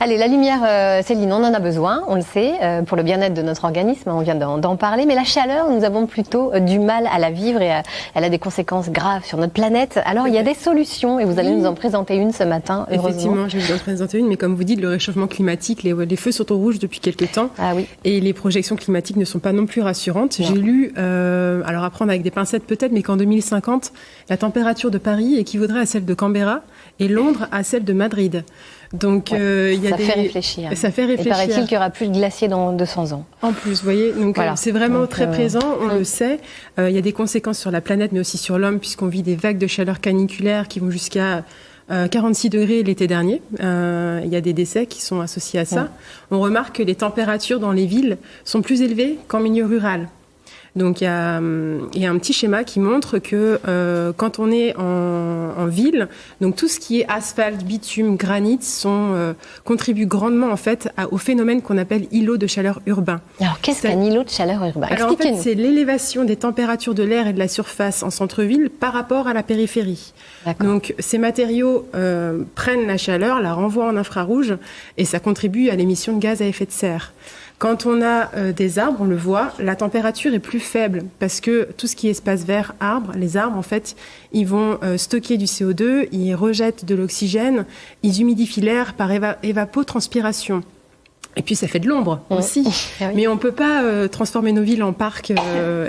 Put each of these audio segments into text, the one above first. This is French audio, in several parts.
Allez, la lumière, Céline, on en a besoin, on le sait, pour le bien-être de notre organisme, on vient d'en parler, mais la chaleur, nous avons plutôt du mal à la vivre et elle a des conséquences graves sur notre planète. Alors, il y a des solutions et vous allez nous en présenter une ce matin, heureusement. Effectivement, je vais vous en présenter une, mais comme vous dites, le réchauffement climatique, les feux sont au rouge depuis quelques temps, et les projections climatiques ne sont pas non plus rassurantes. Non. J'ai lu, alors à prendre avec des pincettes peut-être, mais qu'en 2050, la température de Paris équivaudrait à celle de Canberra et Londres à celle de Madrid. Donc, ça fait réfléchir. Ça fait réfléchir. Et paraît-il qu'il n'y aura plus de glaciers dans 200 ans. En plus, vous voyez, donc c'est vraiment très présent, on le sait. Il y a des conséquences sur la planète, mais aussi sur l'homme, puisqu'on vit des vagues de chaleur caniculaires qui vont jusqu'à 46 degrés l'été dernier. Il y a des décès qui sont associés à ça. On remarque que les températures dans les villes sont plus élevées qu'en milieu rural. Donc il y a un petit schéma qui montre que quand on est en ville, donc tout ce qui est asphalte, bitume, granit contribuent grandement en fait au phénomène qu'on appelle îlot de chaleur urbain. Alors qu'est-ce qu'un îlot de chaleur urbain? Alors en fait, c'est l'élévation des températures de l'air et de la surface en centre-ville par rapport à la périphérie. Donc ces matériaux prennent la chaleur, la renvoient en infrarouge et ça contribue à l'émission de gaz à effet de serre. Quand on a des arbres, on le voit, la température est plus faible parce que tout ce qui est espace vert, les arbres, en fait, ils vont stocker du CO2, ils rejettent de l'oxygène, ils humidifient l'air par évapotranspiration. Et puis ça fait de l'ombre aussi. Mais on ne peut pas transformer nos villes en parcs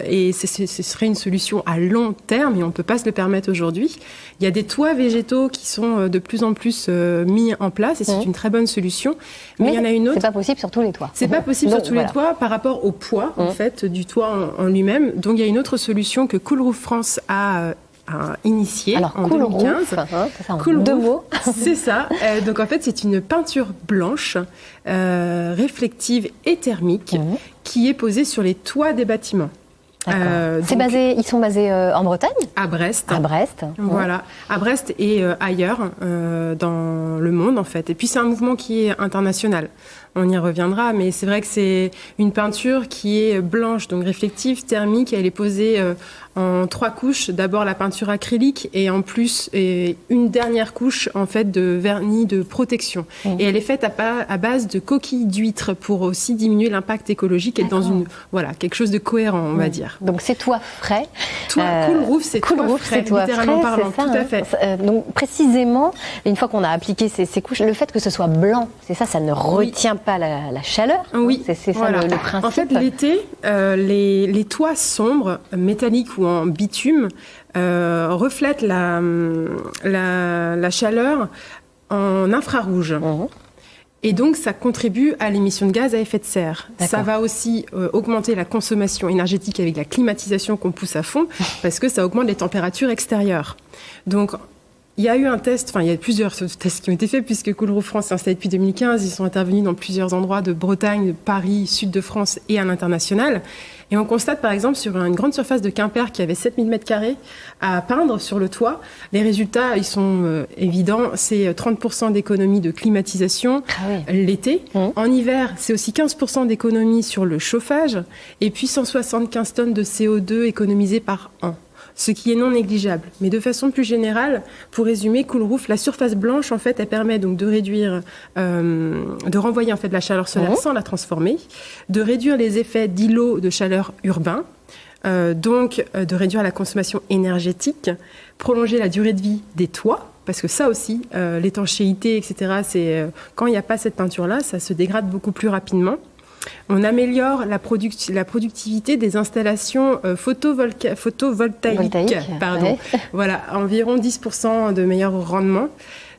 et ce serait une solution à long terme et on ne peut pas se le permettre aujourd'hui. Il y a des toits végétaux qui sont de plus en plus mis en place et c'est une très bonne solution. Mais il y en a une autre. C'est pas possible sur tous les toits. C'est pas possible sur tous les toits par rapport au poids en fait du toit en lui-même. Donc il y a une autre solution que Cool Roof France a initié en 2015. Cool deux mots. C'est ça. Donc en fait, c'est une peinture blanche, réflective et thermique, qui est posée sur les toits des bâtiments. Ils sont basés en Bretagne ? À Brest. À Brest. Voilà, à Brest et ailleurs dans le monde en fait. Et puis c'est un mouvement qui est international. On y reviendra, mais c'est vrai que c'est une peinture qui est blanche, donc réflective, thermique. Elle est posée en 3 couches. D'abord la peinture acrylique et en plus une dernière couche en fait de vernis de protection. Et elle est faite à base de coquilles d'huîtres pour aussi diminuer l'impact écologique et dans quelque chose de cohérent, on va dire. Donc c'est toit frais. Cool Roof, c'est toit frais, littéralement parlant. Ça, tout à fait. Donc précisément, une fois qu'on a appliqué ces couches, le fait que ce soit blanc, c'est ça, ça ne retient pas la chaleur. Oui, c'est ça le principe. En fait, l'été, les toits sombres, métalliques ou en bitume, reflètent la chaleur en infrarouge. Et donc, ça contribue à l'émission de gaz à effet de serre. Ça va aussi augmenter la consommation énergétique avec la climatisation qu'on pousse à fond, parce que ça augmente les températures extérieures. Donc, il y a eu un test, il y a plusieurs tests qui ont été faits, puisque Cool Roof France est installé depuis 2015. Ils sont intervenus dans plusieurs endroits de Bretagne, de Paris, sud de France et à l'international. Et on constate, par exemple, sur une grande surface de Quimper qui avait 7000 m² à peindre sur le toit, les résultats, ils sont évidents. C'est 30% d'économie de climatisation l'été. En hiver, c'est aussi 15% d'économie sur le chauffage. Et puis 175 tonnes de CO2 économisées par an. Ce qui est non négligeable. Mais de façon plus générale, pour résumer, Cool Roof, la surface blanche, en fait, elle permet donc de réduire, de renvoyer en fait de la chaleur solaire sans la transformer, de réduire les effets d'îlots de chaleur urbain, donc de réduire la consommation énergétique, prolonger la durée de vie des toits, parce que ça aussi, l'étanchéité, etc., c'est quand il n'y a pas cette peinture-là, ça se dégrade beaucoup plus rapidement. On améliore la productivité des installations photovoltaïques. Voilà, environ 10% de meilleur rendement.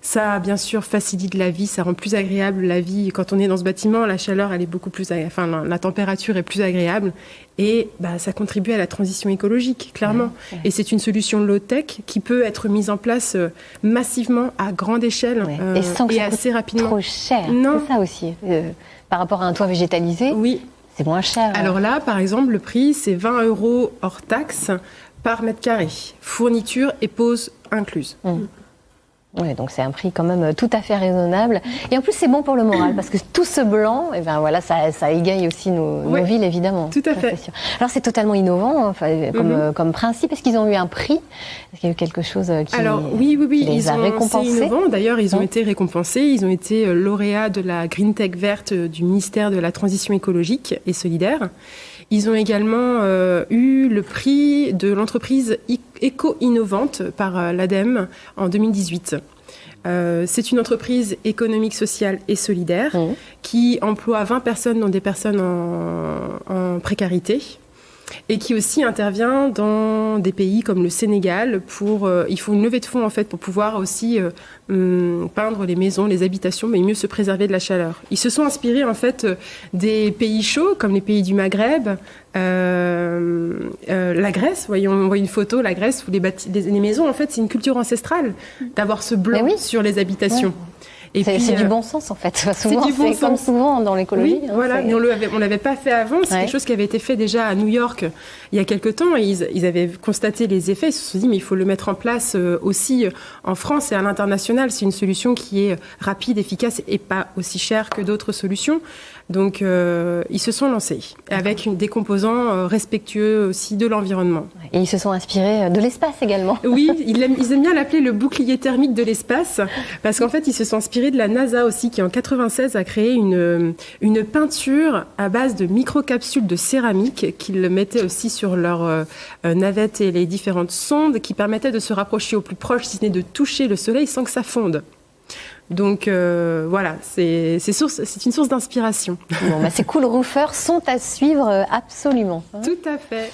Ça, bien sûr, facilite la vie, ça rend plus agréable la vie. Quand on est dans ce bâtiment, la chaleur, elle est beaucoup plus, la température est plus agréable et ça contribue à la transition écologique, clairement. Et c'est une solution low-tech qui peut être mise en place massivement à grande échelle et sans que ça assez rapidement. Trop cher. Non. C'est ça aussi. Par rapport à un toit végétalisé, c'est moins cher. Alors là, par exemple, le prix, c'est 20 € hors taxe par mètre carré. Fourniture et pose incluses. Oui, donc c'est un prix quand même tout à fait raisonnable. Et en plus, c'est bon pour le moral, parce que tout ce blanc, eh ben voilà, ça égaye aussi nos villes, évidemment. Tout à fait. Alors, c'est totalement innovant comme principe. Est-ce qu'ils ont eu un prix? Est-ce qu'il y a eu quelque chose qui oui, qui les a récompensés? C'est innovant. D'ailleurs, ils ont été récompensés. Ils ont été lauréats de la Green Tech verte du ministère de la Transition écologique et solidaire. Ils ont également eu le prix de l'entreprise éco-innovante par l'ADEME en 2018. C'est une entreprise économique, sociale et solidaire qui emploie 20 personnes, dont des personnes en précarité, et qui aussi intervient dans des pays comme le Sénégal ils font une levée de fonds en fait pour pouvoir aussi peindre les maisons, les habitations, mais mieux se préserver de la chaleur. Ils se sont inspirés en fait des pays chauds comme les pays du Maghreb, la Grèce. On voit une photo, la Grèce où les maisons en fait c'est une culture ancestrale d'avoir ce blanc sur les habitations. Ouais. Et c'est du bon sens en fait. Souvent, c'est comme souvent dans l'écologie. Oui, voilà. Mais on l'avait pas fait avant. C'est quelque chose qui avait été fait déjà à New York il y a quelque temps. Et ils avaient constaté les effets. Ils se sont dit mais il faut le mettre en place aussi en France et à l'international. C'est une solution qui est rapide, efficace et pas aussi chère que d'autres solutions. Donc ils se sont lancés avec des composants respectueux aussi de l'environnement. Et ils se sont inspirés de l'espace également. Oui, ils aiment bien l'appeler le bouclier thermique de l'espace parce qu'en fait ils se sont inspirés de la NASA aussi qui en 96 a créé une peinture à base de microcapsules de céramique qu'ils mettaient aussi sur leur navette et les différentes sondes qui permettaient de se rapprocher au plus proche, si ce n'est de toucher le soleil sans que ça fonde. Donc voilà, c'est une source d'inspiration. Bon, ces Cool Roofers sont à suivre absolument. Tout à fait.